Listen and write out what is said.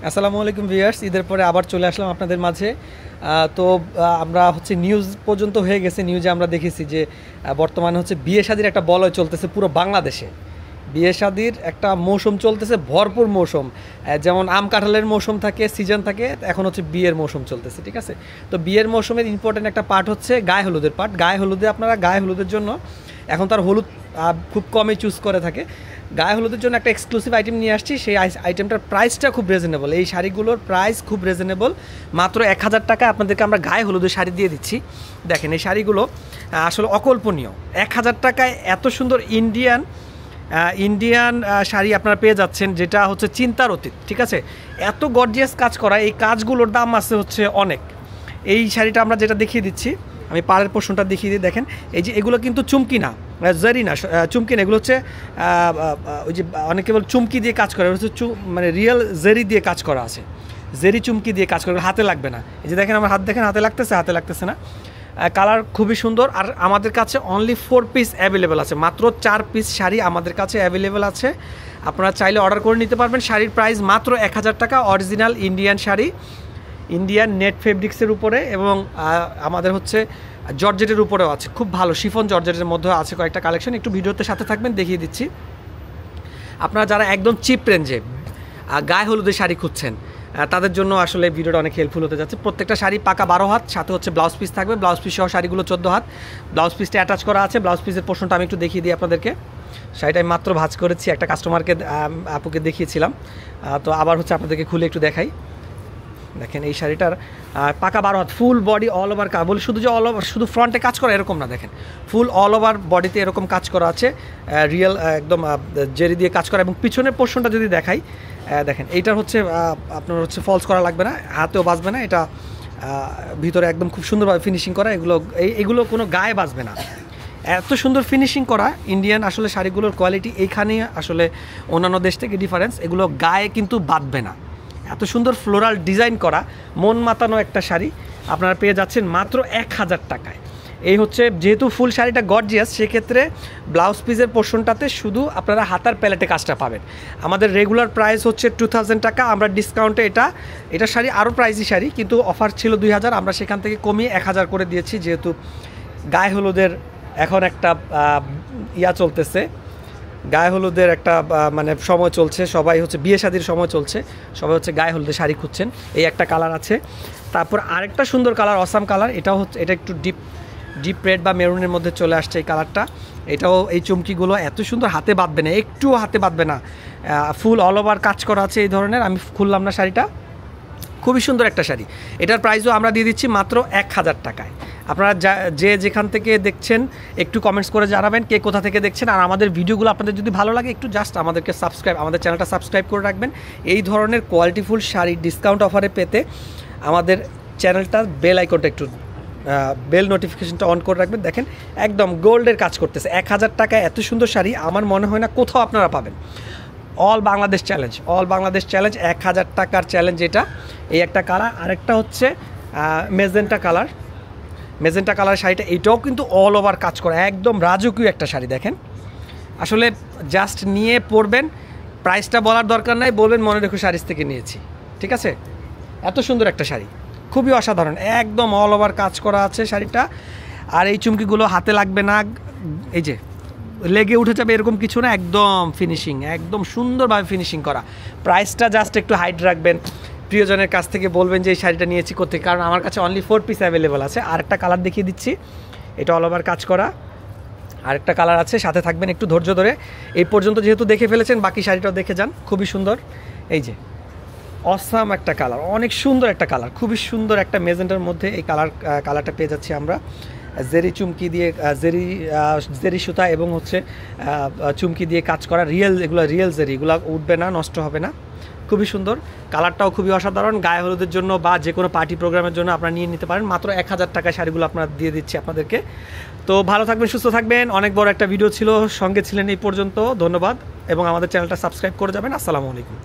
আসসালামু আলাইকুম ভিউয়ার্স, ঈদের পরে আবার চলে আসলাম আপনাদের মাঝে। তো আমরা নিউজ পর্যন্ত হয়ে গেছে। নিউজে আমরা দেখেছি যে বর্তমানে বিয়ে শাদির একটা বলয় চলতেছে পুরো বাংলাদেশে। বিয়ে শাদির একটা মৌসুম চলতেছে, ভরপুর মৌসুম। যেমন আম কাঁঠালের মৌসুম থাকে, সিজন থাকে, এখন বিয়ের মৌসুম চলতেছে। ঠিক আছে, তো বিয়ের মৌসুমের ইম্পর্টেন্ট একটা পার্ট হচ্ছে গায়ে হলুদের পার্ট। গায়ে হলুদে আপনারা গায়ে হলুদের জন্য এখন তার হলুদ খুব কমই চুজ করে থাকে। গায়ে হলুদের জন্য একটা এক্সক্লুসিভ আইটেম নিয়ে আসছি। সেই আইটেমটার প্রাইসটা খুব রিজনেবল। এই শাড়িগুলোর প্রাইস খুব রিজনেবল, মাত্র 1000 টাকা আপনাদেরকে আমরা গায়ে হলুদের শাড়ি দিয়ে দিচ্ছি। দেখেন এই শাড়িগুলো আসলে অকল্পনীয়। 1000 টাকায় এত সুন্দর ইন্ডিয়ান শাড়ি আপনারা পেয়ে যাচ্ছেন, যেটা চিন্তার অতীত। ঠিক আছে, এত গর্জিয়াস কাজ করা, এই কাজগুলোর দাম আছে অনেক। এই শাড়িটা আমরা যেটা দেখিয়ে দিচ্ছি, আমি পাড়ের পোর্শনটা দেখিয়ে দিই। দেখেন এই যে এগুলো কিন্তু চুমকি না, জারি না, চুমকি না, এগুলো ওই যে অনেকে বল চুমকি দিয়ে কাজ করে, মানে রিয়েল জেরি দিয়ে কাজ করা আছে। জেরি চুমকি দিয়ে কাজ করে, হাতে লাগবে না। এই যে দেখেন আমার হাত, দেখেন হাতে লাগতেছে না। কালার খুবই সুন্দর। আর আমাদের কাছে অনলি 4 পিস অ্যাভেলেবেল আছে, মাত্র 4 পিস শাড়ি আমাদের কাছে অ্যাভেলেবেল আছে। আপনারা চাইলে অর্ডার করে নিতে পারবেন। শাড়ির প্রাইস মাত্র 1000 টাকা। Original Indian sari, Indian net ফেব্রিক্সের উপরে, এবং আমাদের জর্জেটের উপরেও আছে। খুব ভালো শিফন জর্জেটের মধ্যে আছে কয়েকটা কালেকশন। একটু ভিডিওতে সাথে থাকবেন, দেখিয়ে দিচ্ছি। আপনারা যারা একদম চিপ রেঞ্জে গায়ে হলুদের শাড়ি খুঁজছেন, তাদের জন্য আসলে ভিডিওটা অনেক হেল্পফুল হতে যাচ্ছে। প্রত্যেকটা শাড়ি পাকা 12 হাত, সাথে ব্লাউজ পিস থাকবে। ব্লাউজ পিস সহ শাড়িগুলো 14 হাত। ব্লাউজ পিসটা অ্যাটাচ করা আছে। ব্লাউজ পিসের পোর্শনটা আমি একটু দেখিয়ে দিই আপনাদেরকে। শাড়িটা আমি মাত্র ভাঁজ করেছি, একটা কাস্টমারকে আপুকে দেখিয়েছিলাম। তো আবার আপনাদেরকে খুলে একটু দেখাই। দেখেন এই শাড়িটার পাকা 12 হাত, ফুল বডি অল ওভার কাজ। বলি শুধু যে অল ওভার শুধু ফ্রন্টে কাজ করা এরকম না, দেখেন ফুল অল ওভার বডিতে এরকম কাজ করা আছে, রিয়েল একদম জেরি দিয়ে কাজ করা। এবং পিছনের পোর্শনটা যদি দেখাই, দেখেন এইটার আপনার ফলস করা লাগবে না, হাতেও বাজবে না। এটা ভিতরে একদম খুব সুন্দরভাবে ফিনিশিং করা। এগুলো কোনো গায়ে বাজবে না, এত সুন্দর ফিনিশিং করা। ইন্ডিয়ান আসলে শাড়িগুলোর কোয়ালিটি এইখানে আসলে অন্যান্য দেশ থেকে ডিফারেন্স। এগুলো গায়ে কিন্তু বাঁধবে না। এত সুন্দর ফ্লোরাল ডিজাইন করা, মন মাতানো একটা শাড়ি আপনারা পেয়ে যাচ্ছেন মাত্র 1000 টাকায়। এই যেহেতু ফুল শাড়িটা গর্জিয়াস, সেক্ষেত্রে ব্লাউজ পিসের পোর্শনটাতে শুধু আপনারা হাতার প্যালেটে কাজটা পাবেন। আমাদের রেগুলার প্রাইস 2000 টাকা। আমরা ডিসকাউন্টে এটা শাড়ি আরও প্রাইসি শাড়ি, কিন্তু অফার ছিল 2000, আমরা সেখান থেকে কমিয়ে 1000 করে দিয়েছি। যেহেতু গায়ে হলুদের এখন একটা চলতেছে, গায়ে হলুদের একটা মানে সময় চলছে, সবাই বিয়ে শাদির সময় চলছে, সবাই গায়ে হলুদের শাড়ি খুঁজছেন। এই একটা কালার আছে। তারপর আরেকটা সুন্দর কালার, অসাম কালার। এটা একটু ডিপ রেড বা মেরুনের মধ্যে চলে আসছে এই কালারটা। এটাও এই চুমকিগুলো এত সুন্দর, হাতে বাঁধবে না, একটুও হাতে বাঁধবে না, ফুল অল ওভার কাজ করা আছে এই ধরনের। আমি খুললাম না শাড়িটা, খুবই সুন্দর একটা শাড়ি। এটার প্রাইসও আমরা দিয়ে দিচ্ছি মাত্র 1000 টাকায়। আপনারা যেখান থেকে দেখছেন একটু কমেন্টস করে জানাবেন কে কোথা থেকে দেখছেন। আর আমাদের ভিডিওগুলো আপনাদের যদি ভালো লাগে, একটু জাস্ট আমাদের চ্যানেলটা সাবস্ক্রাইব করে রাখবেন। এই ধরনের কোয়ালিটিফুল শাড়ি ডিসকাউন্ট অফারে পেতে আমাদের চ্যানেলটার বেল আইকনটা একটু বেল নোটিফিকেশনটা অন করে রাখবেন। দেখেন একদম গোল্ডের কাজ করতেছে। 1000 টাকায় এত সুন্দর শাড়ি আমার মনে হয় না কোথাও আপনারা পাবেন। অল বাংলাদেশ চ্যালেঞ্জ 1000 টাকার চ্যালেঞ্জ এটা। এই একটা কালার, আরেকটা মেজেন্টা কালার শাড়িটা। এটাও কিন্তু অল ওভার কাজ করা, একদম রাজকীয় একটা শাড়ি। দেখেন আসলে জাস্ট নিয়ে পরবেন, প্রাইসটা বলার দরকার নাই, বলবেন মনে রেখো শাড়ির থেকে নিয়েছি। ঠিক আছে, এত সুন্দর একটা শাড়ি, খুবই অসাধারণ, একদম অল ওভার কাজ করা আছে শাড়িটা। আর এই চুমকিগুলো হাতে লাগবে না, এই যে লেগে উঠে যাবে এরকম কিছু না, একদম ফিনিশিং, একদম সুন্দরভাবে ফিনিশিং করা। প্রাইসটা জাস্ট একটু হাইট রাখবেন, প্রিয়জনের কাছ থেকে বলবেন যে এই শাড়িটা নিয়েছি কোথায়, কারণ আমার কাছে অনলি 4 পিস অ্যাভেলেবল আছে। আরেকটা কালার দেখিয়ে দিচ্ছি, এটা অল ওভার কাজ করা। আরেকটা কালার আছে, সাথে থাকবেন একটু ধৈর্য ধরে। এই পর্যন্ত যেহেতু দেখে ফেলেছেন, বাকি শাড়িটাও দেখে যান, খুবই সুন্দর। এই যে অসাম একটা কালার, অনেক সুন্দর একটা কালার, খুবই সুন্দর একটা মেজেন্টার মধ্যে এই কালারটা পেয়ে যাচ্ছি আমরা। জেরি চুমকি দিয়ে, জেরি সুতা এবং চুমকি দিয়ে কাজ করা, এগুলো রিয়েল জেরি, এগুলো উঠবে না, নষ্ট হবে না, খুবই সুন্দর। কালারটাও খুবই অসাধারণ। গায়ে হলুদের জন্য বা যে কোনো পার্টি প্রোগ্রামের জন্য আপনারা নিয়ে নিতে পারেন। মাত্র 1000 টাকায় শাড়িগুলো আপনারা দিয়ে দিচ্ছি আপনাদেরকে। তো ভালো থাকবেন, সুস্থ থাকবেন। অনেক বড় একটা ভিডিও ছিল, সঙ্গে ছিলেন এই পর্যন্ত, ধন্যবাদ। এবং আমাদের চ্যানেলটা সাবস্ক্রাইব করে যাবেন। আসসালামু আলাইকুম।